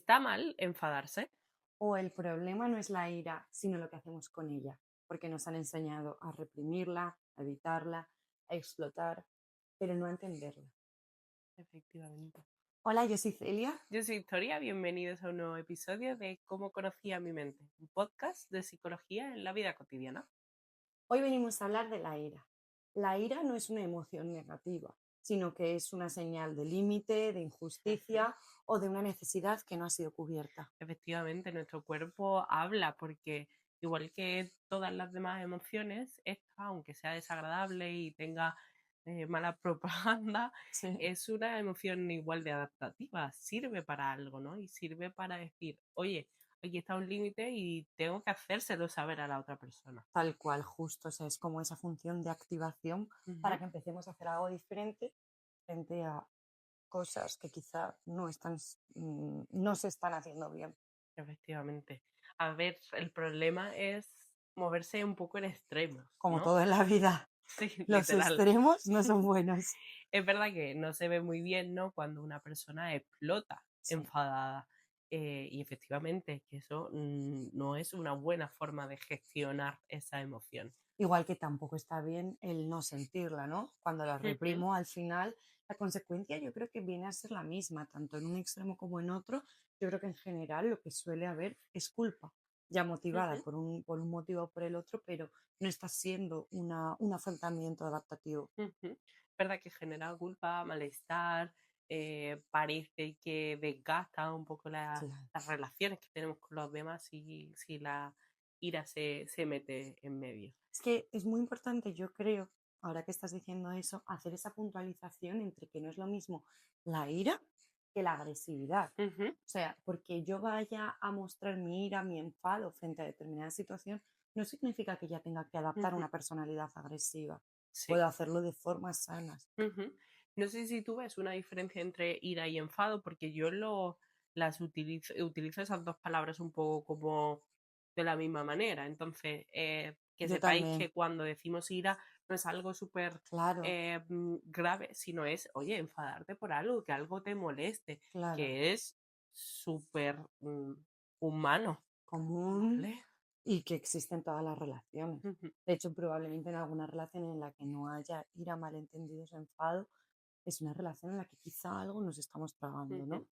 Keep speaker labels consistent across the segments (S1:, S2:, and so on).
S1: ¿Está mal enfadarse?
S2: O el problema no es la ira, sino lo que hacemos con ella, porque nos han enseñado a reprimirla, a evitarla, a explotar, pero no a entenderla.
S1: Efectivamente.
S2: Hola, yo soy Celia.
S1: Yo soy Victoria, bienvenidos a un nuevo episodio de Cómo conocía mi mente, un podcast de psicología en la vida cotidiana.
S2: Hoy venimos a hablar de la ira. La ira no es una emoción negativa, sino que es una señal de límite, de injusticia o de una necesidad que no ha sido cubierta.
S1: Efectivamente, nuestro cuerpo habla porque igual que todas las demás emociones, esta, aunque sea desagradable y tenga mala propaganda,
S2: Sí.
S1: es una emoción igual de adaptativa, sirve para algo, ¿no? Y sirve para decir, oye, aquí está un límite y tengo que hacérselo saber a la otra persona.
S2: Tal cual, justo, o sea, es como esa función de activación para
S1: Ujú.
S2: que empecemos a hacer algo diferente frente a cosas que quizá no se están haciendo bien.
S1: Efectivamente. A ver, el problema es moverse un poco en extremos,
S2: Como
S1: ¿no?
S2: todo en la vida,
S1: Sí,
S2: los
S1: literal.
S2: extremos no son buenos.
S1: Es verdad que no se ve muy bien, ¿no? Cuando una persona explota
S2: Sí.
S1: enfadada. Y efectivamente, que eso no es una buena forma de gestionar esa emoción.
S2: Igual que tampoco está bien el no sentirla, ¿no? Cuando la
S1: Ujú,
S2: reprimo, al final, la consecuencia yo creo que viene a ser la misma, tanto en un extremo como en otro. Yo creo que en general lo que suele haber es culpa, ya motivada
S1: ujú,
S2: por un motivo o por el otro, pero no está siendo un afrontamiento adaptativo.
S1: ujú. Verdad que genera culpa, malestar, parece que desgasta un poco
S2: Claro.
S1: las relaciones que tenemos con los demás si la ira se mete en medio.
S2: Es que es muy importante, yo creo, ahora que estás diciendo eso, hacer esa puntualización entre que no es lo mismo la ira que la agresividad.
S1: Ujú,
S2: O sea, porque yo vaya a mostrar mi ira, mi enfado frente a determinada situación, no significa que ya tenga que adaptar
S1: ujú,
S2: una personalidad agresiva.
S1: sí.
S2: Puedo hacerlo de formas sanas.
S1: Ujú. No sé si tú ves una diferencia entre ira y enfado, porque yo las utilizo esas dos palabras un poco como de la misma manera. Entonces, que
S2: Yo
S1: sepáis
S2: también,
S1: que cuando decimos ira no es algo súper
S2: claro,
S1: grave, sino es, oye, enfadarte por algo, que algo te moleste,
S2: claro,
S1: que es súper humano,
S2: común
S1: ¿vale?
S2: y que existe en todas las relaciones.
S1: Ujú,
S2: De hecho, probablemente en alguna relación en la que no haya ira, malentendidos, enfado, es una relación en la que quizá algo nos estamos tragando,
S1: ujú.
S2: ¿no?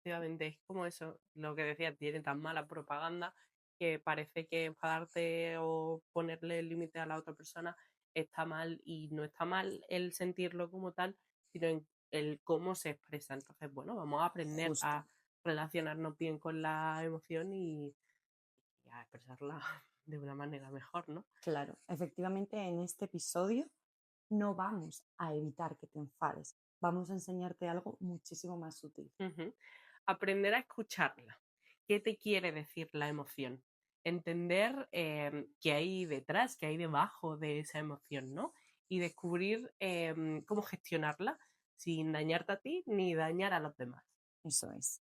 S1: Efectivamente, es como eso, lo que decía, tiene tan mala propaganda que parece que enfadarte o ponerle el límite a la otra persona está mal y no está mal el sentirlo como tal, sino en el cómo se expresa. Entonces, bueno, vamos a aprender
S2: Justo,
S1: a relacionarnos bien con la emoción y a expresarla de una manera mejor, ¿no?
S2: claro. Efectivamente, en este episodio no vamos a evitar que te enfades, vamos a enseñarte algo muchísimo más sutil.
S1: Ujú. Aprender a escucharla. ¿Qué te quiere decir la emoción? Entender qué hay detrás, qué hay debajo de esa emoción, ¿no? Y descubrir cómo gestionarla sin dañarte a ti ni dañar a los demás.
S2: Eso es.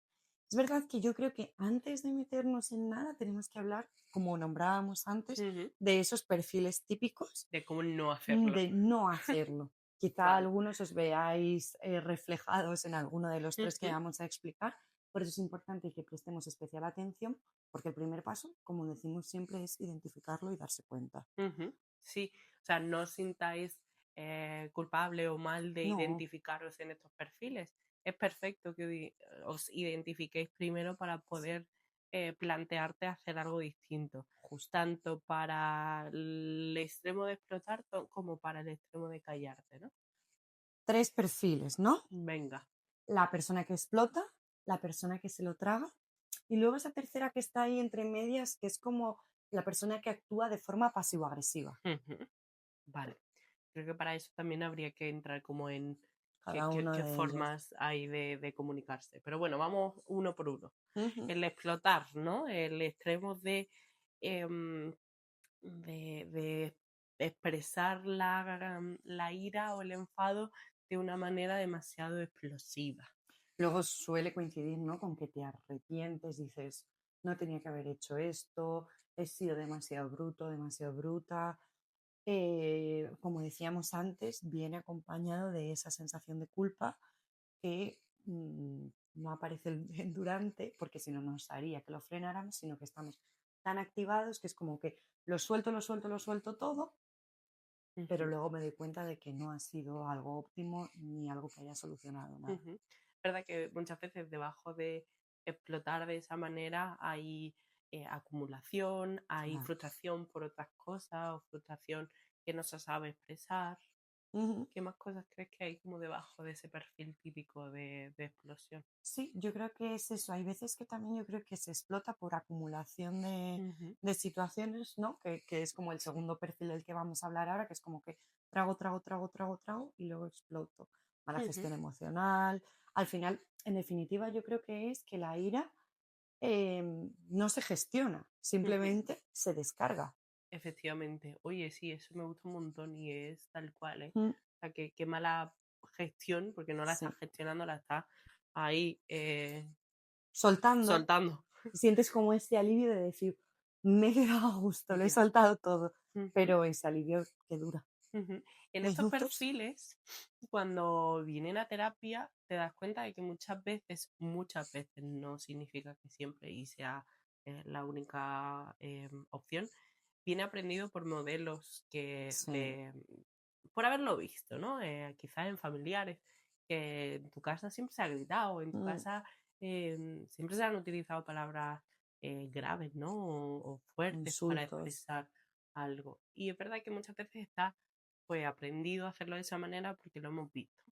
S2: Es verdad que yo creo que antes de meternos en nada tenemos que hablar, como nombrábamos antes,
S1: Ujú.
S2: de esos perfiles típicos
S1: De cómo no hacerlo.
S2: de no hacerlo. Quizá
S1: Vale.
S2: algunos os veáis reflejados en alguno de los tres que
S1: Ujú.
S2: vamos a explicar, por eso es importante que prestemos especial atención, porque el primer paso, como decimos siempre, es identificarlo y darse cuenta.
S1: Ujú. Sí, o sea, no os sintáis culpable o mal de
S2: No,
S1: identificaros en estos perfiles. Es perfecto que os identifiquéis primero para poder plantearte hacer algo distinto,
S2: justo.
S1: tanto para el extremo de explotar como para el extremo de callarte, ¿no?
S2: Tres perfiles, ¿no?
S1: Venga.
S2: La persona que explota, la persona que se lo traga y luego esa tercera que está ahí entre medias, que es como la persona que actúa de forma pasivo-agresiva.
S1: Ujú. Vale. Creo que para eso también habría que entrar como en
S2: Cada uno
S1: qué
S2: de ellos.
S1: formas hay de comunicarse. Pero bueno, vamos uno por uno.
S2: Ujú.
S1: El explotar, ¿no? El extremo em, de expresar la ira o el enfado de una manera demasiado explosiva.
S2: Luego suele coincidir, ¿no? Con que te arrepientes, dices, no tenía que haber hecho esto, he sido demasiado bruto, demasiado bruta. Como decíamos antes, viene acompañado de esa sensación de culpa que no aparece el durante, porque si no nos haría que lo frenáramos, sino que estamos tan activados que es como que lo suelto todo, pero
S1: Ujú,
S2: luego me doy cuenta de que no ha sido algo óptimo ni algo que haya solucionado nada.
S1: ujú. Verdad que muchas veces debajo de explotar de esa manera hay acumulación, hay
S2: Claro.
S1: frustración por otras cosas o frustración que no se sabe expresar.
S2: Ujú.
S1: ¿Qué más cosas crees que hay como debajo de ese perfil típico de explosión?
S2: Sí, yo creo que es eso. Hay veces que también yo creo que se explota por acumulación
S1: Ujú,
S2: de situaciones, ¿no? Que es como el segundo perfil del que vamos a hablar ahora, que es como que trago, trago, trago, trago, trago y luego exploto. Mala
S1: ujú,
S2: gestión emocional. Al final, en definitiva, yo creo que es que la ira no se gestiona,
S1: ujú.
S2: simplemente se descarga.
S1: Efectivamente. Oye, sí, eso me gusta un montón y es tal cual, ¿eh?
S2: Mm,
S1: O sea, qué mala gestión, porque no la estás
S2: sí.
S1: gestionando, la estás ahí
S2: Soltando,
S1: soltando.
S2: sientes como ese alivio de decir, me he quedado a gusto, lo he
S1: Ya.
S2: soltado todo,
S1: Ujú,
S2: pero ese alivio que dura
S1: ujú. En estos
S2: minutos.
S1: perfiles, cuando vienen a terapia, te das cuenta de que muchas veces no significa que siempre y sea la única opción, viene aprendido por modelos
S2: Sí,
S1: por haberlo visto, ¿no? Quizás en familiares, que en tu casa siempre se ha gritado, en tu
S2: mm,
S1: casa siempre se han utilizado palabras graves, ¿no? O fuertes para
S2: insultos,
S1: expresar algo. Y es verdad que muchas veces está pues aprendido a hacerlo de esa manera porque lo hemos visto.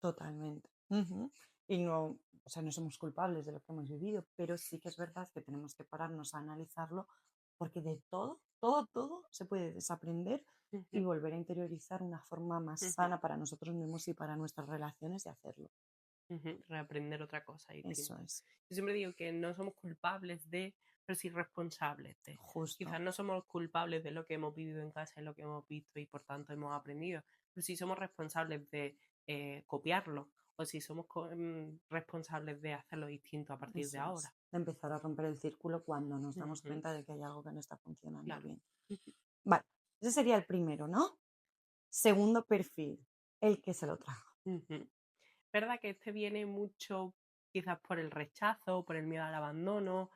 S2: totalmente. Ujú. Y no, o sea, no somos culpables de lo que hemos vivido, pero sí que es verdad que tenemos que pararnos a analizarlo porque de todo, todo, todo se puede desaprender y
S1: Ujú,
S2: volver a interiorizar una forma más
S1: ujú,
S2: sana para nosotros mismos y para nuestras relaciones de hacerlo.
S1: ujú. Reaprender otra cosa
S2: Eso
S1: distinta.
S2: es,
S1: Yo siempre digo que no somos culpables de, pero sí responsables de. Quizás
S2: justo,
S1: no somos culpables de lo que hemos vivido en casa y lo que hemos visto y por tanto hemos aprendido, pero sí somos responsables de copiarlo o si somos responsables de hacerlo distinto a partir de
S2: eso es.
S1: ahora.
S2: De empezar a romper el círculo cuando nos damos
S1: Ujú,
S2: cuenta de que hay algo que no está funcionando
S1: claro.
S2: bien.
S1: Ujú,
S2: Vale, ese sería el primero, ¿no? Segundo perfil, el que se lo traga.
S1: ujú. ¿Verdad que este viene mucho quizás por el rechazo, por el miedo al abandono?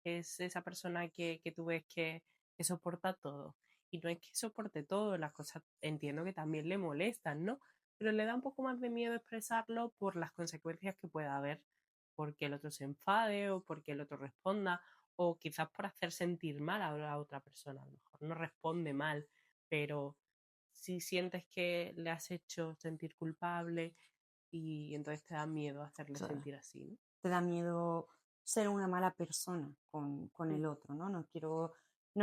S1: Es esa persona que tú ves que soporta todo. Y no es que soporte todo, las cosas entiendo que también le molestan, ¿no? Pero le da un poco más de miedo expresarlo por las consecuencias que pueda haber, porque el otro se enfade o porque el otro responda, o quizás por hacer sentir mal a la otra persona. A lo mejor no responde mal, pero si sientes que le has hecho sentir culpable, y entonces te da miedo hacerle
S2: Claro.
S1: sentir así, ¿no?
S2: Te da miedo ser una mala persona con
S1: Mm.
S2: el otro, ¿no? No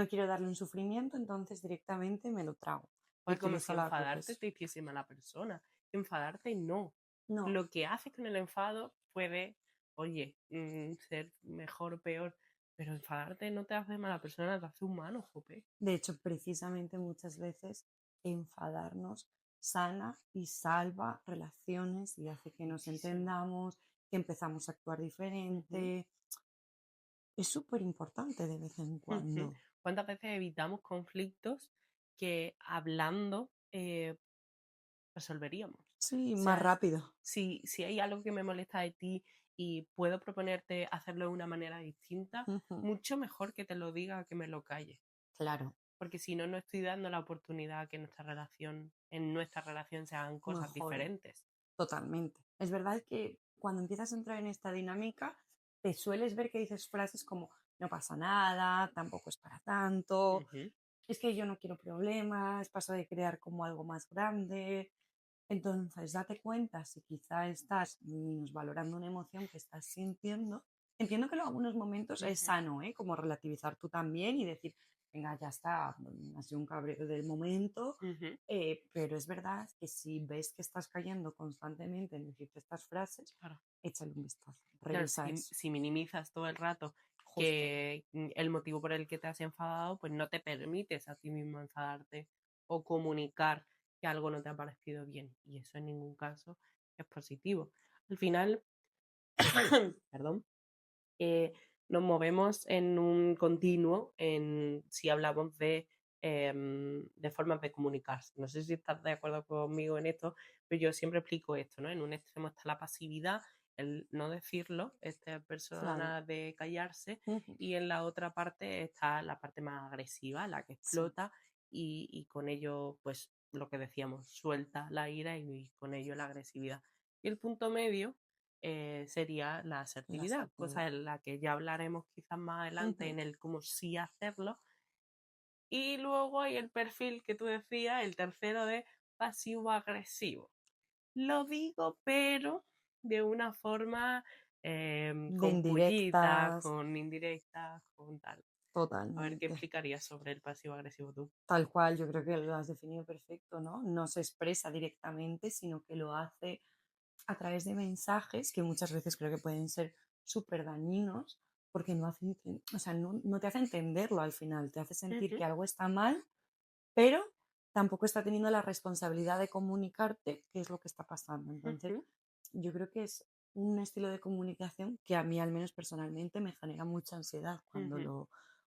S2: quiero darle un sufrimiento, entonces directamente me lo trago. Y
S1: Pues como si
S2: utilizo la
S1: enfadarte
S2: pues
S1: te hiciese mala persona. Enfadarte no.
S2: no,
S1: Lo que haces con el enfado puede, oye, ser mejor o peor, pero enfadarte no te hace mala persona, te hace humano, jope.
S2: de hecho, precisamente muchas veces enfadarnos sana y salva relaciones y hace que nos
S1: Muchísimo.
S2: entendamos, que empezamos a actuar
S1: Ujú,
S2: diferente. Es súper importante de vez en
S1: ujú.
S2: cuando.
S1: ¿Cuántas veces evitamos conflictos que hablando resolveríamos?
S2: Sí,
S1: O
S2: más
S1: sea,
S2: rápido.
S1: si hay algo que me molesta de ti y puedo proponerte hacerlo de una manera distinta,
S2: Ujú.
S1: mucho mejor que te lo diga que me lo calle.
S2: Claro,
S1: Porque si no, no estoy dando la oportunidad a que en nuestra relación se hagan cosas
S2: mejor.
S1: diferentes.
S2: Totalmente. Es verdad que cuando empiezas a entrar en esta dinámica, te sueles ver que dices frases como no pasa nada, tampoco es para tanto,
S1: Ujú,
S2: es que yo no quiero problemas, paso de crear como algo más grande. Entonces, date cuenta si quizá estás valorando una emoción que estás sintiendo. Entiendo que en algunos momentos es
S1: ujú,
S2: sano, ¿eh? Como relativizar tú también y decir, venga, ya está, ha sido un cabreo del momento,
S1: ujú.
S2: pero es verdad que si ves que estás cayendo constantemente en decirte estas frases,
S1: Claro.
S2: échale un vistazo,
S1: Claro,
S2: revisa eso,
S1: si minimizas todo el rato
S2: justo.
S1: que el motivo por el que te has enfadado, pues no te permites a ti mismo enfadarte o comunicar que algo no te ha parecido bien. Y eso en ningún caso es positivo. Al final, perdón, eh, nos movemos en un continuo si hablamos de formas de comunicarse. No sé si estás de acuerdo conmigo en esto, pero yo siempre explico esto, ¿no? En un extremo está la pasividad, el no decirlo, esta
S2: Claro.
S1: persona de callarse,
S2: Ujú.
S1: y en la otra parte está la parte más agresiva, la que
S2: Sí,
S1: explota y con ello, pues lo que decíamos, suelta la ira y con ello la agresividad. Y el punto medio sería la
S2: la
S1: asertividad,
S2: asertividad.
S1: cosa en la que ya hablaremos quizás más adelante
S2: Ujú,
S1: en el cómo sí hacerlo. Y luego hay el perfil que tú decías, el tercero de pasivo-agresivo. Lo digo, pero de una forma
S2: de
S1: con pullitas,
S2: indirectas,
S1: con indirectas, con tal. A ver, ¿qué
S2: totalmente.
S1: explicarías sobre el pasivo-agresivo tú?
S2: Tal cual, yo creo que lo has definido perfecto, ¿no? No se expresa directamente, sino que lo hace a través de mensajes que muchas veces creo que pueden ser súper dañinos porque no hacen, o sea, no te hace entenderlo al final, te hace sentir
S1: Ujú,
S2: que algo está mal, pero tampoco está teniendo la responsabilidad de comunicarte qué es lo que está pasando. Entonces,
S1: ujú,
S2: yo creo que es un estilo de comunicación que a mí, al menos personalmente, me genera mucha ansiedad
S1: ujú,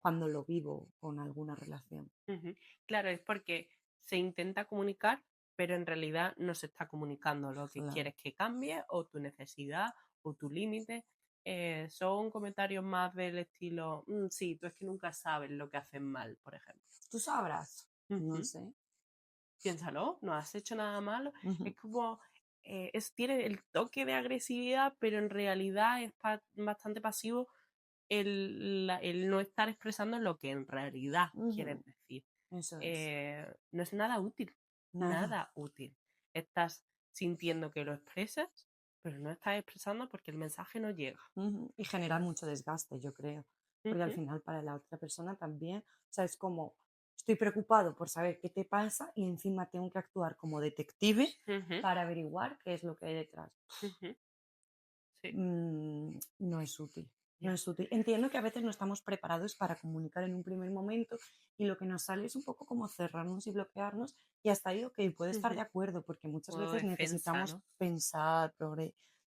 S2: cuando lo vivo con alguna relación.
S1: ujú. Claro, es porque se intenta comunicar, pero en realidad no se está comunicando lo que
S2: Claro.
S1: quieres que cambie o tu necesidad o tu límite. Son comentarios más del estilo, sí, tú es que nunca sabes lo que hacen mal, por ejemplo.
S2: Tú sabrás, no
S1: Ujú.
S2: sé.
S1: Piénsalo, no has hecho nada malo.
S2: Ujú,
S1: Es como, tiene el toque de agresividad, pero en realidad es bastante pasivo el no estar expresando lo que en realidad
S2: ujú,
S1: quieres decir.
S2: eso es.
S1: No es nada útil,
S2: Nada.
S1: nada útil. Estás sintiendo que lo expresas, pero no estás expresando porque el mensaje no llega.
S2: Ujú, y genera mucho desgaste, yo creo. Porque al
S1: Ujú,
S2: final para la otra persona también, o sea, es como, estoy preocupado por saber qué te pasa y encima tengo que actuar como detective
S1: ujú,
S2: para averiguar qué es lo que hay detrás.
S1: ujú. Sí,
S2: No es útil. No
S1: ya.
S2: es útil. Entiendo que a veces no estamos preparados para comunicar en un primer momento y lo que nos sale es un poco como cerrarnos y bloquearnos y hasta ahí, ok, puedo estar
S1: Ujú.
S2: de acuerdo porque muchas
S1: Modo
S2: veces
S1: defensa,
S2: necesitamos
S1: ¿no?
S2: pensar,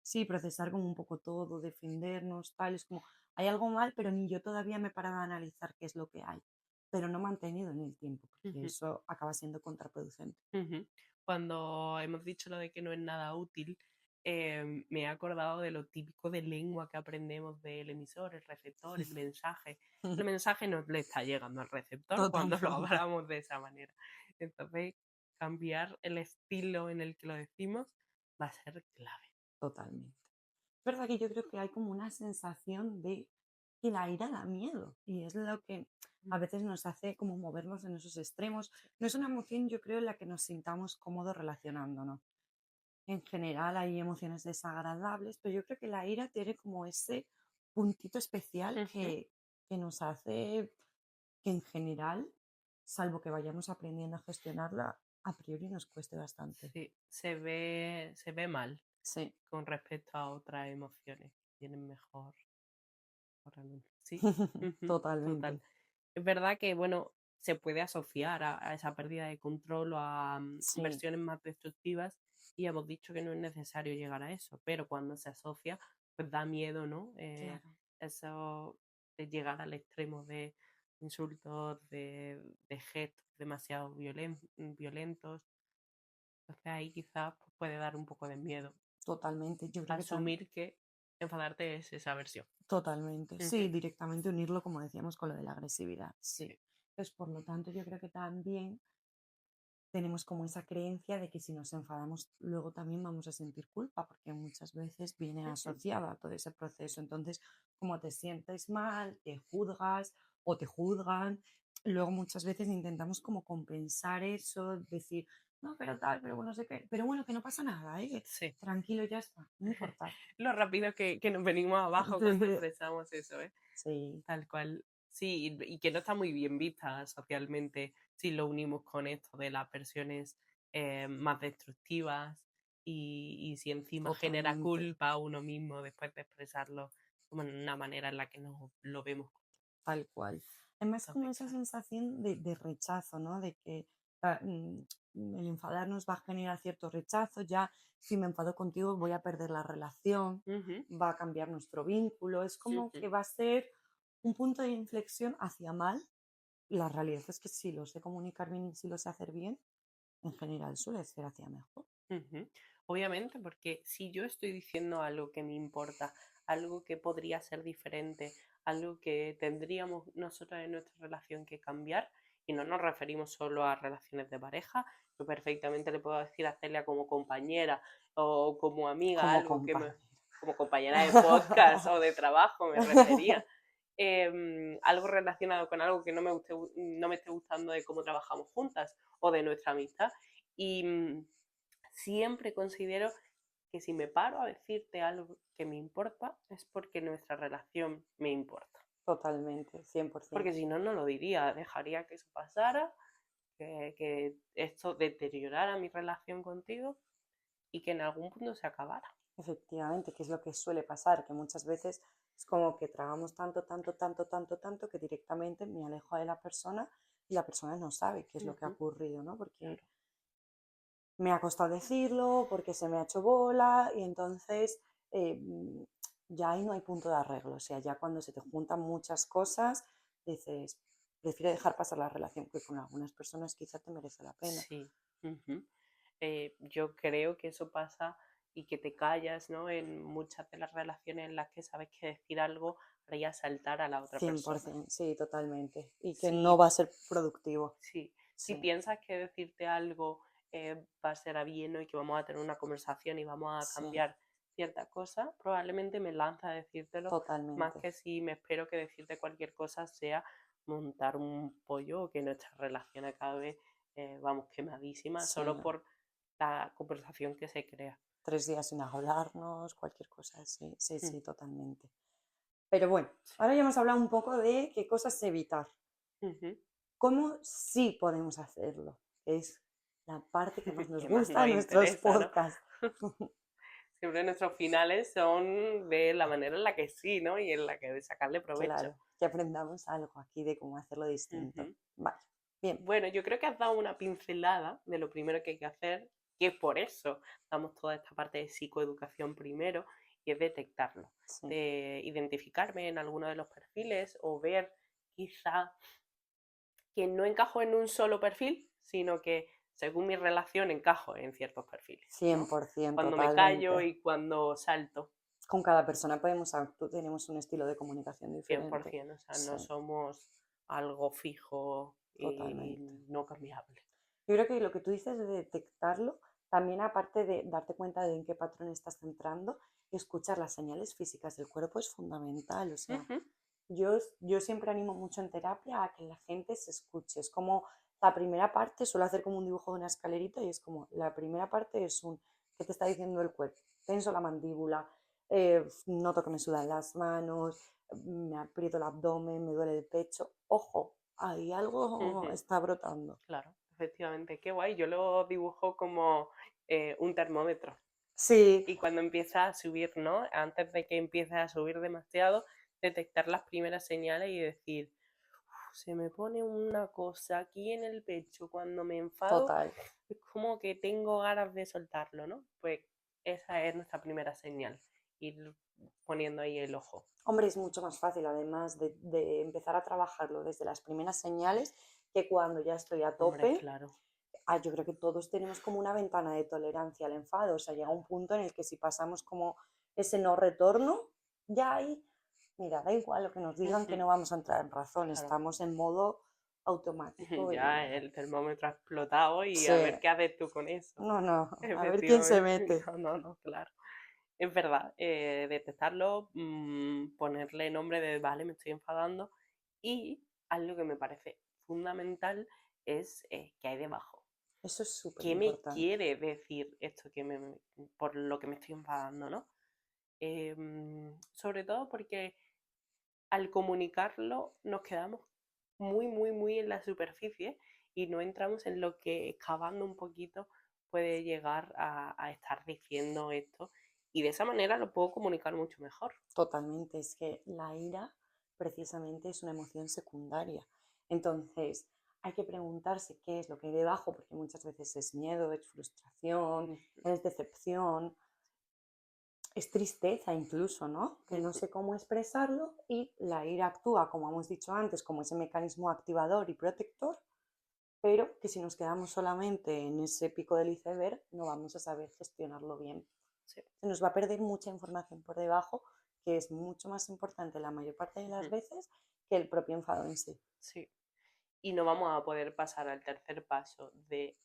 S2: sí, procesar como un poco todo, defendernos, tal, es como, hay algo mal, pero ni yo todavía me he parado a analizar qué es lo que hay, pero no mantenido en el tiempo, porque
S1: Ujú.
S2: eso acaba siendo contraproducente.
S1: Ujú. Cuando hemos dicho lo de que no es nada útil, me he acordado de lo típico de lengua que aprendemos del emisor, el receptor, el mensaje. El mensaje no le está llegando al receptor cuando lo
S2: Totalmente,
S1: hablamos de esa manera. Entonces, cambiar el estilo en el que lo decimos va a ser clave.
S2: totalmente. Es verdad que yo creo que hay como una sensación de que la ira da miedo y es lo que a veces nos hace como movernos en esos extremos. No es una emoción, yo creo, en la que nos sintamos cómodos relacionándonos. En general hay emociones desagradables, pero yo creo que la ira tiene como ese puntito especial
S1: Ujú.
S2: que nos hace que en general, salvo que vayamos aprendiendo a gestionarla, a priori nos cueste bastante.
S1: Sí, se ve mal
S2: Sí,
S1: con respecto a otras emociones que tienen mejor renuncia. Sí, ujú, total.
S2: totalmente.
S1: Es verdad que, bueno, se puede asociar a esa pérdida de control o a
S2: Sí,
S1: versiones más destructivas y hemos dicho que no es necesario llegar a eso, pero cuando se asocia, pues da miedo, ¿no?
S2: claro.
S1: Eso de llegar al extremo de insultos, de gestos demasiado violentos. Entonces ahí quizás pues, puede dar un poco de miedo
S2: Totalmente, yo creo que
S1: asumir que enfadarte es esa versión.
S2: totalmente. Sí,
S1: Ujú,
S2: directamente unirlo, como decíamos, con lo de la agresividad, sí.
S1: sí.
S2: Pues por lo tanto, yo creo que también tenemos como esa creencia de que si nos enfadamos, luego también vamos a sentir culpa, porque muchas veces viene
S1: Ujú,
S2: asociada a todo ese proceso. Entonces, como te sientes mal, te juzgas o te juzgan, luego muchas veces intentamos como compensar eso, decir, no, pero tal, pero bueno, no sé qué, pero bueno, que no pasa nada, ¿eh?
S1: sí.
S2: Tranquilo, ya está, no importa.
S1: Lo rápido que nos venimos abajo cuando expresamos eso, ¿eh?
S2: Sí.
S1: Tal cual. Sí, y que no está muy bien vista socialmente si lo unimos con esto de las versiones más destructivas y si encima genera
S2: Totalmente,
S1: culpa a uno mismo después de expresarlo como en una manera en la que no lo vemos.
S2: tal cual. Además, como
S1: Entonces,
S2: esa
S1: claro.
S2: sensación de rechazo, ¿no? De que el enfadarnos va a generar cierto rechazo, ya si me enfado contigo voy a perder la relación,
S1: Ujú,
S2: va a cambiar nuestro vínculo, es como
S1: ujú.
S2: que va a ser un punto de inflexión hacia mal. La realidad es que si lo sé comunicar bien y si lo sé hacer bien, en general suele ser hacia mejor.
S1: Ujú. Obviamente, porque si yo estoy diciendo algo que me importa, algo que podría ser diferente, algo que tendríamos nosotras en nuestra relación que cambiar, y no nos referimos solo a relaciones de pareja, yo perfectamente le puedo decir a Celia como compañera o como amiga
S2: Como
S1: algo que
S2: compañera.
S1: me, como compañera de podcast o de trabajo me refería, algo relacionado con algo que no me esté gustando de cómo trabajamos juntas o de nuestra amistad. Y siempre considero que si me paro a decirte algo que me importa es porque nuestra relación me importa.
S2: Totalmente, 100%.
S1: Porque si no, no lo diría, dejaría que eso pasara, que esto deteriorara mi relación contigo y que en algún punto se acabara.
S2: Efectivamente, que es lo que suele pasar, que muchas veces es como que tragamos tanto, tanto, tanto, tanto, tanto que directamente me alejo de la persona y la persona no sabe qué es lo que ha
S1: Ujú,
S2: ocurrido, ¿no? Porque
S1: claro.
S2: me ha costado decirlo, porque se me ha hecho bola y entonces eh, ya ahí no hay punto de arreglo. O sea, ya cuando se te juntan muchas cosas, dices, prefiero dejar pasar la relación, que con algunas personas quizá te merece la pena.
S1: Sí. Ujú. Yo creo que eso pasa y que te callas, ¿no? En muchas de las relaciones en las que sabes que decir algo haría saltar a la otra persona.
S2: 100%, sí, totalmente. Y que no
S1: Si
S2: va a ser productivo.
S1: Sí, si
S2: Sí,
S1: piensas que decirte algo va a ser a bien, ¿no? Y que vamos a tener una conversación y vamos a
S2: sí,
S1: cambiar ciertas cosas, probablemente me lanza a decírtelo, más
S2: totalmente.
S1: que si me espero que decirte cualquier cosa sea montar un pollo o que nuestra relación acabe, vamos, quemadísima,
S2: Sí,
S1: solo por la conversación que se crea.
S2: 3 días sin hablarnos, cualquier cosa, sí, sí,
S1: Mm,
S2: sí, totalmente. Pero bueno,
S1: sí.
S2: ahora ya hemos hablado un poco de qué cosas evitar.
S1: Ujú.
S2: ¿Cómo sí podemos hacerlo? Es la parte que más nos
S1: ¿Qué más
S2: gusta
S1: nos
S2: de nuestros
S1: interesa, no?
S2: podcasts.
S1: Siempre nuestros finales son de la manera en la que sí, ¿no? Y en la que de sacarle provecho.
S2: Claro, que aprendamos algo aquí de cómo hacerlo distinto.
S1: Ujú.
S2: Vale, bien,
S1: Bueno, yo creo que has dado una pincelada de lo primero que hay que hacer, que por eso damos toda esta parte de psicoeducación primero, y es detectarlo,
S2: sí,
S1: de identificarme en alguno de los perfiles o ver quizá que no encajo en un solo perfil, sino que según mi relación encajo en ciertos perfiles, ¿no?
S2: 100%,
S1: Cuando me callo
S2: totalmente.
S1: y cuando salto,
S2: Con cada persona tenemos un estilo de comunicación diferente.
S1: 100%, o sea,
S2: Sí,
S1: no somos algo fijo y
S2: totalmente.
S1: no cambiable.
S2: Yo creo que lo que tú dices de detectarlo, también aparte de darte cuenta de en qué patrón estás entrando, escuchar las señales físicas del cuerpo es fundamental. O sea,
S1: Ujú,
S2: yo siempre animo mucho en terapia a que la gente se escuche. Es como la primera parte, suelo hacer como un dibujo de una escalerita y es como la primera parte es un, ¿qué te está diciendo el cuerpo? Tenso la mandíbula, noto que me sudan las manos, me aprieto el abdomen, me duele el pecho. Ojo, ahí algo
S1: ujú.
S2: está brotando.
S1: Claro, efectivamente, qué guay. Yo lo dibujo como un termómetro.
S2: Sí,
S1: Y cuando empieza a subir, ¿no? Antes de que empiece a subir demasiado, detectar las primeras señales y decir, "Uf, se me pone una cosa aquí en el pecho cuando me enfado,
S2: total.
S1: es como que tengo ganas de soltarlo, ¿no? Pues esa es nuestra primera señal, ir poniendo ahí el ojo.
S2: Hombre, es mucho más fácil, además de empezar a trabajarlo desde las primeras señales, que cuando ya estoy a
S1: Hombre,
S2: tope.
S1: claro.
S2: Yo creo que todos tenemos como una ventana de tolerancia al enfado. O sea, llega un punto en el que si pasamos como ese no retorno, ya ahí, mira, da igual lo que nos digan, que
S1: Ujú,
S2: no vamos a entrar en razón.
S1: claro.
S2: Estamos en modo automático
S1: Ya
S2: y
S1: el termómetro ha explotado y
S2: sí,
S1: a ver qué haces tú con eso.
S2: no, no, a ver quién se
S1: Efectivamente,
S2: mete.
S1: no, no, no, claro. Es verdad, detectarlo, ponerle nombre de, vale, me estoy enfadando y algo que me parece fundamental es qué hay debajo.
S2: Eso es súper
S1: ¿Qué me
S2: importante.
S1: quiere decir esto por lo que me estoy enfadando, ¿no? Sobre todo porque al comunicarlo nos quedamos muy, muy, muy en la superficie y no entramos en lo que excavando un poquito puede llegar a estar diciendo esto y de esa manera lo puedo comunicar mucho mejor.
S2: Totalmente, es que la ira precisamente es una emoción secundaria. Entonces, hay que preguntarse qué es lo que hay debajo, porque muchas veces es miedo, es frustración,
S1: Ujú,
S2: es decepción, es tristeza incluso, ¿no? Que no
S1: ujú,
S2: sé cómo expresarlo y la ira actúa, como hemos dicho antes, como ese mecanismo activador y protector pero que si nos quedamos solamente en ese pico del iceberg, no vamos a saber gestionarlo bien.
S1: Sí.
S2: Se nos va a perder mucha información por debajo, que es mucho más importante la mayor parte de las
S1: Ujú.
S2: veces que el propio enfado en sí.
S1: Sí. Y no vamos a poder pasar al tercer paso de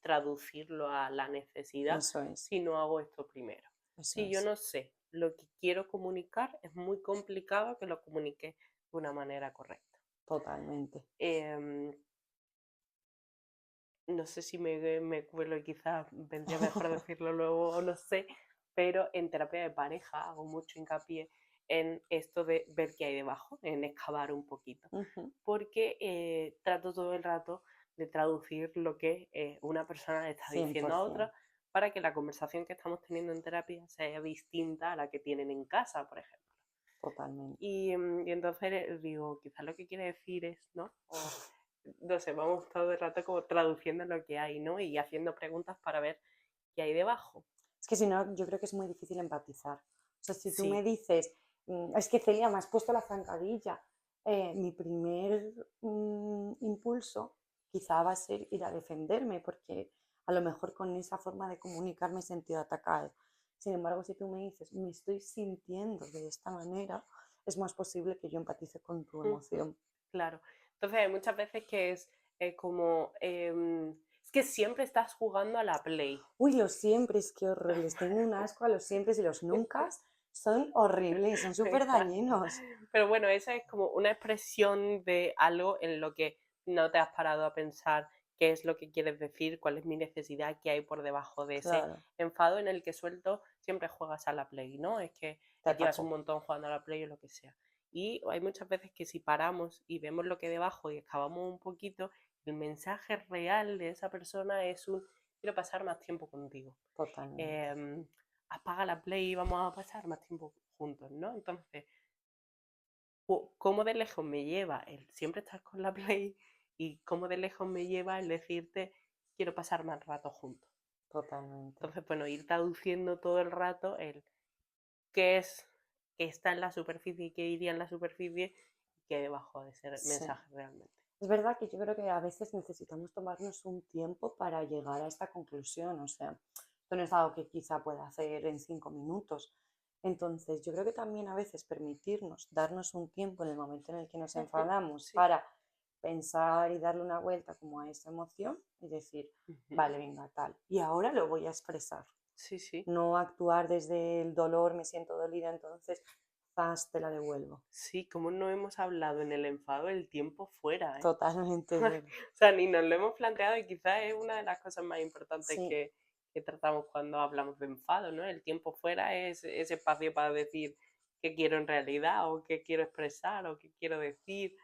S1: traducirlo a la necesidad
S2: Eso es,
S1: si no hago esto primero.
S2: eso
S1: Si yo
S2: es,
S1: no sé lo que quiero comunicar, es muy complicado que lo comunique de una manera correcta.
S2: totalmente.
S1: Em, no sé si me cuelo y quizás vendría mejor decirlo luego o no sé, pero en terapia de pareja hago mucho hincapié en esto de ver qué hay debajo, en excavar un poquito,
S2: Ujú,
S1: porque trato todo el rato de traducir lo que una persona le está diciendo a
S2: 100%,
S1: otra para que la conversación que estamos teniendo en terapia sea distinta a la que tienen en casa, por ejemplo.
S2: totalmente.
S1: Y entonces digo, quizás lo que quiere decir es, ¿no? O no sé, vamos todo el rato como traduciendo lo que hay, ¿no? Y haciendo preguntas para ver qué hay debajo.
S2: Es que si no, yo creo que es muy difícil empatizar. O sea, si tú me
S1: Sí,
S2: dices, es que Celia, me has puesto la zancadilla, mi primer impulso quizá va a ser ir a defenderme, porque a lo mejor con esa forma de comunicar me he sentido atacada. Sin embargo, si tú me dices, me estoy sintiendo de esta manera, es más posible que yo empatice con tu
S1: ujú,
S2: emoción.
S1: claro. Entonces hay muchas veces que es como, es que siempre estás jugando a la play.
S2: Uy, los siempre, es que horror, les tengo un asco a los siempre y los nunca, son horribles, son súper
S1: Exacto.
S2: dañinos.
S1: Pero bueno, esa es como una expresión de algo en lo que no te has parado a pensar qué es lo que quieres decir, cuál es mi necesidad, qué hay por debajo de ese
S2: Claro,
S1: enfado en el que suelto siempre juegas a la play, ¿no? Es que
S2: te
S1: llevas un
S2: atacó.
S1: montón jugando a la play o lo que sea. Y hay muchas veces que si paramos y vemos lo que hay debajo y excavamos un poquito, el mensaje real de esa persona es un quiero pasar más tiempo contigo.
S2: Totalmente.
S1: Em, apaga la play y vamos a pasar más tiempo juntos, ¿no? Entonces, cómo de lejos me lleva el siempre estar con la Play y cómo de lejos me lleva el decirte quiero pasar más rato juntos.
S2: Totalmente.
S1: Entonces, bueno, ir traduciendo todo el rato el qué es que está en la superficie y qué iría en la superficie y qué debajo de ese
S2: Sí.
S1: mensaje realmente.
S2: Es verdad que yo creo que a veces necesitamos tomarnos un tiempo para llegar a esta conclusión. O sea, esto no es algo que quizá pueda hacer en 5 minutos. Entonces, yo creo que también a veces permitirnos, darnos un tiempo en el momento en el que nos enfadamos
S1: Sí.
S2: para pensar y darle una vuelta como a esa emoción y decir,
S1: Ujú.
S2: vale, venga, tal. Y ahora lo voy a expresar.
S1: Sí, sí.
S2: No actuar desde el dolor, me siento dolida, entonces, te la devuelvo.
S1: Sí, como no hemos hablado en el enfado el tiempo fuera, ¿eh?
S2: Totalmente bueno.
S1: O sea, ni nos lo hemos planteado y quizás es una de las cosas más importantes
S2: Sí,
S1: que tratamos cuando hablamos de enfado, ¿no? El tiempo fuera es ese espacio para decir qué quiero en realidad o qué quiero expresar o qué quiero decir.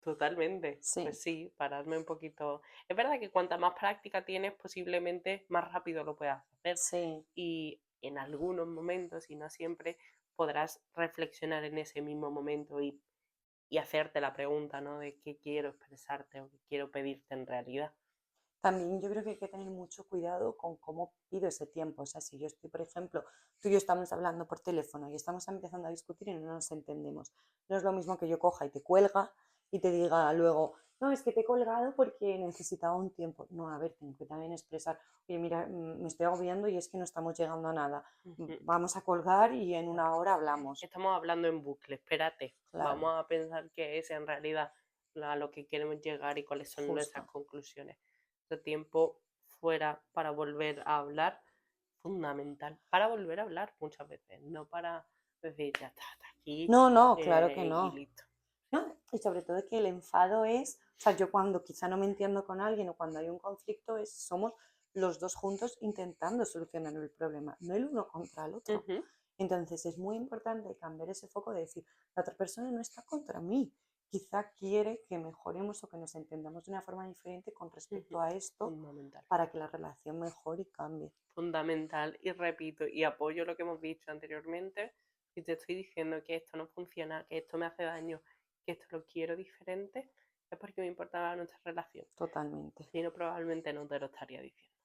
S1: Totalmente.
S2: sí,
S1: Pues sí, pararme un poquito. Es verdad que cuanta más práctica tienes, posiblemente más rápido lo puedas hacer.
S2: sí.
S1: Y en algunos momentos, y no siempre, podrás reflexionar en ese mismo momento y hacerte la pregunta, ¿no? De qué quiero expresarte o qué quiero pedirte en realidad.
S2: También yo creo que hay que tener mucho cuidado con cómo pido ese tiempo. O sea, si yo estoy, por ejemplo, tú y yo estamos hablando por teléfono y estamos empezando a discutir y no nos entendemos. No es lo mismo que yo coja y te cuelga y te diga luego, no, es que te he colgado porque necesitaba un tiempo. No, a ver, tengo que también expresar, oye, mira, me estoy agobiando y es que no estamos llegando a nada.
S1: Ujú.
S2: Vamos a colgar y en
S1: Claro.
S2: una hora hablamos.
S1: Estamos hablando en bucle, espérate.
S2: Claro,
S1: Vamos a pensar qué es en realidad a lo que queremos llegar y cuáles son nuestras
S2: justo.
S1: conclusiones. Este tiempo fuera para volver a hablar, fundamental. Para volver a hablar muchas veces, no para decir ya está, hasta aquí
S2: No, no, claro que
S1: y
S2: no.
S1: listo.
S2: ¿No? Y sobre todo que el enfado es, o sea, yo cuando quizá no me entiendo con alguien o cuando hay un conflicto, somos los dos juntos intentando solucionar el problema, no el uno contra el otro.
S1: Ujú,
S2: Entonces es muy importante cambiar ese foco de decir, la otra persona no está contra mí, quizá quiere que mejoremos o que nos entendamos de una forma diferente con
S1: ujú.
S2: respecto a esto
S1: Fundamental.
S2: para que la relación mejore y cambie.
S1: Fundamental. Y repito, y apoyo lo que hemos dicho anteriormente, si te estoy diciendo que esto no funciona, que esto me hace daño, que esto lo quiero diferente, es porque me importa nuestra relación.
S2: Totalmente.
S1: Si no, probablemente no te lo estaría diciendo.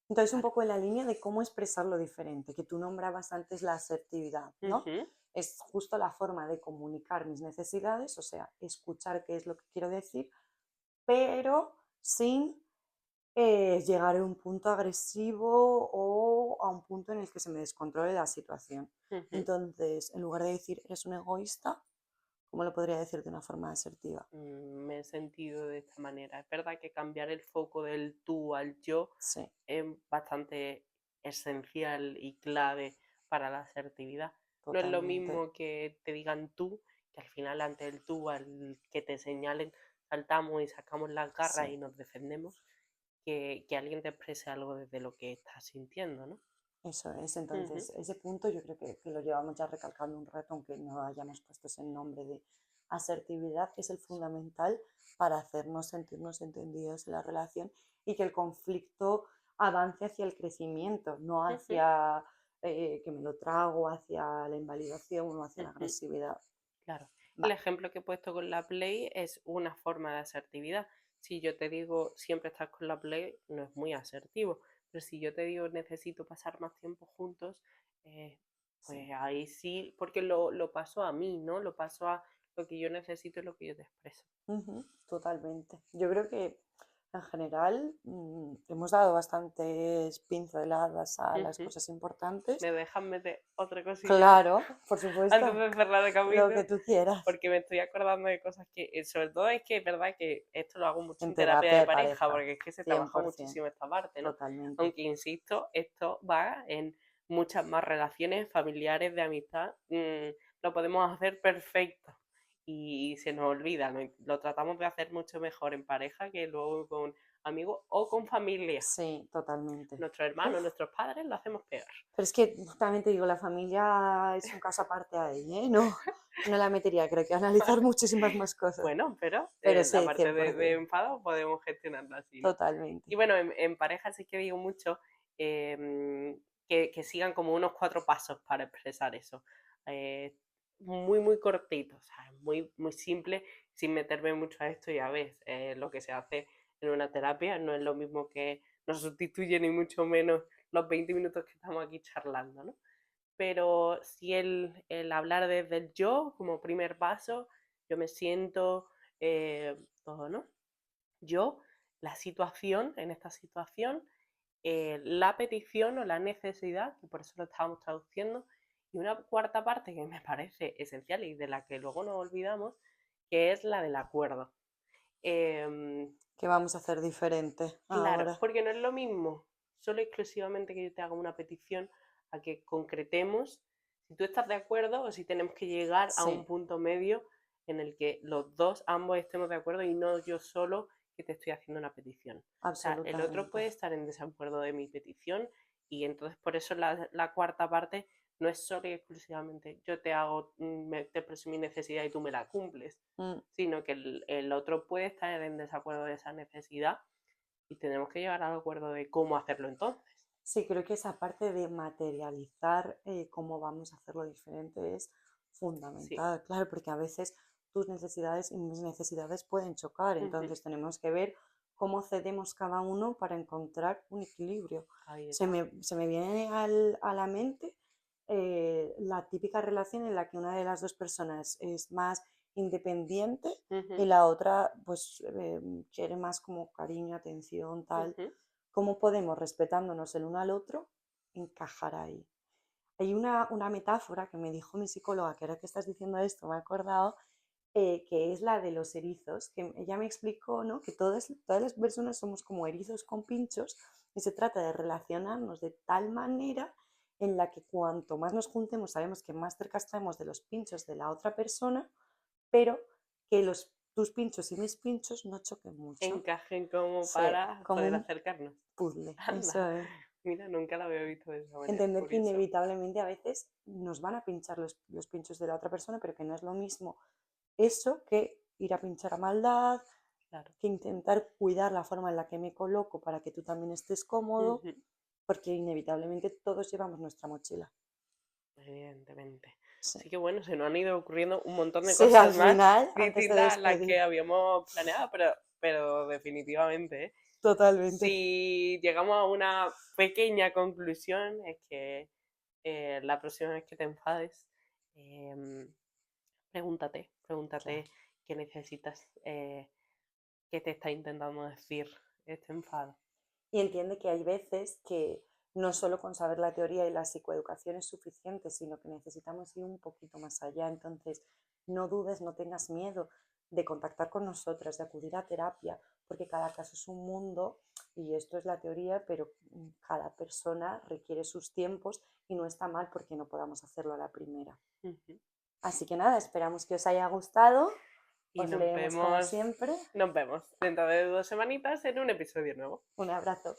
S2: Entonces, un
S1: ¿Vale?
S2: poco en la línea de cómo expresarlo diferente, que tú nombrabas antes la asertividad, ¿no?
S1: Ujú,
S2: Es justo la forma de comunicar mis necesidades, o sea, escuchar qué es lo que quiero decir, pero sin llegar a un punto agresivo o a un punto en el que se me descontrole la situación.
S1: Ujú.
S2: Entonces, en lugar de decir eres un egoísta, ¿cómo lo podría decir de una forma asertiva?
S1: Me he sentido de esta manera. Es verdad que cambiar el foco del tú al yo
S2: Sí,
S1: es bastante esencial y clave para la asertividad. No es lo
S2: totalmente.
S1: mismo que te digan tú, que al final ante el tú, al que te señalen, saltamos y sacamos las garras
S2: Sí,
S1: y nos defendemos, que alguien te exprese algo desde lo que estás sintiendo, ¿no?
S2: eso es.
S1: Ujú,
S2: Entonces, ese punto yo creo que lo llevamos ya recalcando un rato, aunque no hayamos puesto ese nombre de asertividad, es el fundamental para hacernos sentirnos entendidos en la relación y que el conflicto avance hacia el crecimiento, no
S1: ujú,
S2: hacia que me lo trago, hacia la invalidación o hacia la
S1: ujú.
S2: agresividad.
S1: Claro. El
S2: Vale,
S1: ejemplo que he puesto con la Play es una forma de asertividad. Si yo te digo siempre estás con la Play, no es muy asertivo. Pero si yo te digo necesito pasar más tiempo juntos, eh,
S2: sí.
S1: pues ahí sí, porque lo paso a mí, ¿no? Lo paso a lo que yo necesito y lo que yo te expreso.
S2: Ujú, totalmente. Yo creo que en general hemos dado bastantes pinceladas a las
S1: Ujú.
S2: cosas importantes.
S1: ¿Me dejas meter otra cosilla más
S2: Claro, por
S1: antes
S2: supuesto,
S1: de cerrar el
S2: lo que
S1: capítulo?
S2: tú quieras.
S1: Porque me estoy acordando de cosas que, sobre todo es que es verdad que esto lo hago mucho
S2: En
S1: en terapia
S2: terapia
S1: de
S2: de
S1: pareja,
S2: pareja,
S1: porque es que se trabaja
S2: 100%,
S1: muchísimo esta parte, ¿no?
S2: totalmente.
S1: Aunque insisto, esto va en muchas más relaciones familiares, de amistad, lo podemos hacer perfecto y se nos olvida, lo tratamos de hacer mucho mejor en pareja que luego con amigos o con familia.
S2: Sí, totalmente.
S1: Nuestros hermanos,
S2: Uf,
S1: nuestros padres lo hacemos peor.
S2: pero es que también te digo, la familia es un caso aparte ahí, ¿eh? No, no la metería, creo que analizar muchísimas más cosas.
S1: Bueno, pero
S2: Pero
S1: la
S2: sí,
S1: parte de
S2: 100%,
S1: enfado podemos gestionarla así, ¿no? Y
S2: totalmente.
S1: bueno, en pareja sí que digo mucho que sigan como unos 4 pasos para expresar eso. Eh, muy, muy cortitos, o sea, muy, muy simple, sin meterme mucho a esto. Ya ves, lo que se hace en una terapia no es lo mismo que nos sustituye ni mucho menos los 20 minutos que estamos aquí charlando, ¿no? Pero sí el hablar desde el yo como primer paso, yo me siento, todo, ¿no? Yo, la situación, en esta situación, la petición o la necesidad, que por eso lo estábamos traduciendo, y una cuarta parte que me parece esencial y de la que luego nos olvidamos, que es la del acuerdo. Em,
S2: ¿Qué vamos a hacer diferente
S1: Claro,
S2: ahora?
S1: porque no es lo mismo solo exclusivamente que yo te haga una petición a que concretemos si tú estás de acuerdo o si tenemos que llegar a un
S2: Sí,
S1: punto medio en el que los dos, ambos estemos de acuerdo y no yo solo que te estoy haciendo una petición. O sea, el otro
S2: absolutamente.
S1: puede estar en desacuerdo de mi petición y entonces por eso la cuarta parte no es solo y exclusivamente yo te hago, te expreso mi necesidad y tú me la cumples,
S2: Mm,
S1: sino que el otro puede estar en desacuerdo de esa necesidad y tenemos que llegar al acuerdo de cómo hacerlo entonces.
S2: sí, creo que esa parte de materializar cómo vamos a hacerlo diferente es
S1: Sí.
S2: fundamental, claro, porque a veces tus necesidades y mis necesidades pueden chocar,
S1: Ujú.
S2: entonces tenemos que ver cómo cedemos cada uno para encontrar un equilibrio.
S1: Ahí
S2: Se
S1: está.
S2: me, se me viene a la mente la típica relación en la que una de las dos personas es más independiente y
S1: Ujú,
S2: la otra pues quiere más como cariño, atención, tal.
S1: ujú.
S2: ¿Cómo podemos, respetándonos el uno al otro, encajar ahí? Hay una metáfora que me dijo mi psicóloga, que ahora que estás diciendo esto me he acordado, que es la de los erizos, que ella me explicó, ¿no? Que todas las personas somos como erizos con pinchos y se trata de relacionarnos de tal manera en la que cuanto más nos juntemos sabemos que más cerca estamos de los pinchos de la otra persona, pero que tus pinchos y mis pinchos no choquen mucho.
S1: Encajen como
S2: Sí,
S1: para
S2: como
S1: poder
S2: un
S1: acercarnos.
S2: puzzle, eso
S1: Anda,
S2: es.
S1: mira, nunca lo había visto de esa manera.
S2: Entender que
S1: Curioso.
S2: inevitablemente a veces nos van a pinchar los pinchos de la otra persona, pero que no es lo mismo eso que ir a pinchar a maldad,
S1: Claro.
S2: que intentar cuidar la forma en la que me coloco para que tú también estés cómodo,
S1: Ujú.
S2: porque inevitablemente todos llevamos nuestra mochila.
S1: Evidentemente.
S2: Sí,
S1: Así que bueno, se nos han ido ocurriendo un montón de
S2: sí, al
S1: cosas más
S2: final, antes de
S1: distintas a las que
S2: despedir,
S1: habíamos planeado, pero definitivamente, ¿eh?
S2: totalmente.
S1: Si llegamos a una pequeña conclusión, es que la próxima vez que te enfades, em, pregúntate
S2: Claro,
S1: qué necesitas, qué te está intentando decir este enfado.
S2: Y entiende que hay veces que no solo con saber la teoría y la psicoeducación es suficiente, sino que necesitamos ir un poquito más allá. Entonces, no dudes, no tengas miedo de contactar con nosotras, de acudir a terapia, porque cada caso es un mundo y esto es la teoría, pero cada persona requiere sus tiempos y no está mal porque no podamos hacerlo a la primera. Así que nada, esperamos que os haya gustado.
S1: Y
S2: Os leemos como siempre.
S1: Nos vemos dentro de 2 semanitas en un episodio nuevo.
S2: Un abrazo.